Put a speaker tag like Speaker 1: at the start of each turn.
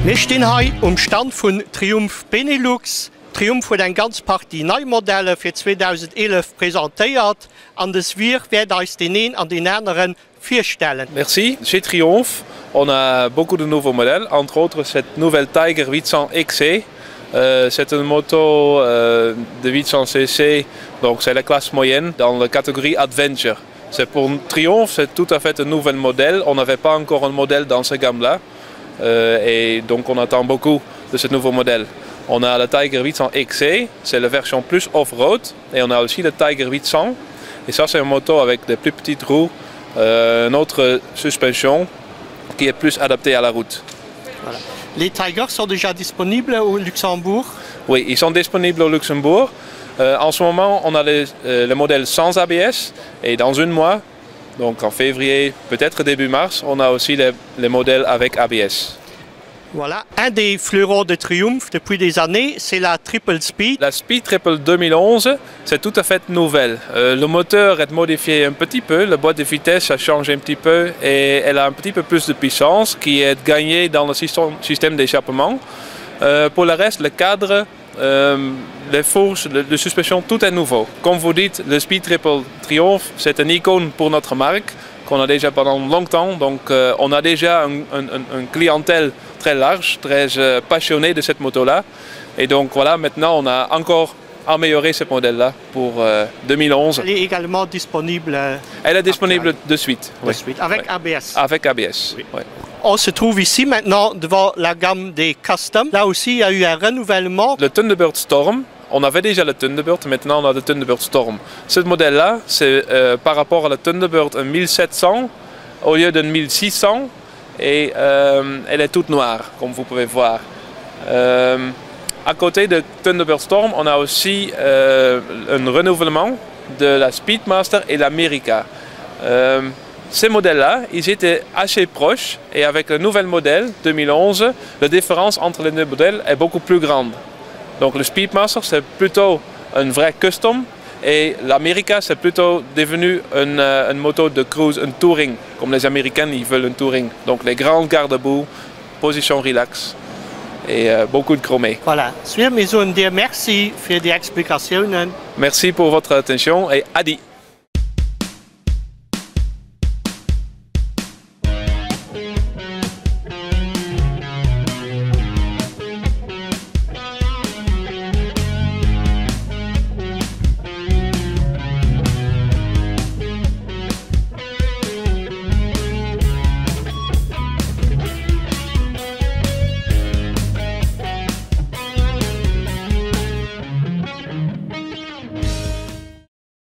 Speaker 1: Wir stehen hier am Stand von Triumph Benelux. Triumph hat eine ganze Partie neue Modelle für 2011 präsentiert und das wir werden uns den einen an den anderen vorstellen.
Speaker 2: Merci. Chez Triumph, on a beaucoup de nouveaux modèles, entre autres cette nouvelle Tiger 800 XC. C'est une moto de 800 cc, donc c'est la classe moyenne dans la catégorie Adventure. C'est pour Triumph, c'est tout à fait un nouvel modèle. On n'avait pas encore un modèle dans cette gamme-là. Et donc on attend beaucoup de ce nouveau modèle. On a le Tiger 800 XC, c'est la version plus off-road. Et on a aussi le Tiger 800. Et ça c'est une moto avec des plus petites roues, une autre suspension qui est plus adaptée à la route.
Speaker 1: Voilà. Les Tigers sont déjà disponibles au Luxembourg?
Speaker 2: Oui, ils sont disponibles au Luxembourg. En ce moment, on a le modèle sans ABS et dans un mois, donc en février, peut-être début mars, on a aussi les modèles avec ABS.
Speaker 1: Voilà, un des fleurons de Triumph depuis des années, c'est la Triple Speed.
Speaker 2: La Speed Triple 2011, c'est tout à fait nouvelle. Le moteur est modifié un petit peu, la boîte de vitesse a changé un petit peu et elle a un petit peu plus de puissance qui est gagnée dans le système d'échappement. Pour le reste, le cadre, les fourches, la suspension, tout est nouveau. Comme vous dites, le Speed Triple Triumph, c'est une icône pour notre marque qu'on a déjà pendant longtemps. Donc on a déjà une clientèle très large, très passionnée de cette moto-là. Et donc voilà, maintenant on a encore amélioré ce modèle-là pour 2011.
Speaker 1: Elle est également disponible.
Speaker 2: Elle est disponible de suite.
Speaker 1: De suite, avec ABS.
Speaker 2: Avec ABS.
Speaker 1: Oui.
Speaker 2: Oui.
Speaker 1: On se trouve ici maintenant devant la gamme des Custom. Là aussi, il y a eu un renouvellement.
Speaker 2: Le Thunderbird Storm, on avait déjà le Thunderbird, maintenant on a le Thunderbird Storm. Ce modèle-là, c'est par rapport à la Thunderbird un 1700 au lieu d'un 1600 et elle est toute noire, comme vous pouvez voir. À côté de Thunderbird Storm, on a aussi un renouvellement de la Speedmaster et l'America. Ces modèles-là, ils étaient assez proches et avec le nouvel modèle 2011, la différence entre les deux modèles est beaucoup plus grande. Donc le Speedmaster, c'est plutôt un vrai custom et l'America, c'est plutôt devenu une moto de cruise, un touring, comme les Américains, ils veulent un touring. Donc les grands garde-boue, position relax et beaucoup de chromé.
Speaker 1: Voilà, wir müssen dir merci für die Explikationen.
Speaker 2: Merci pour votre attention et Adi.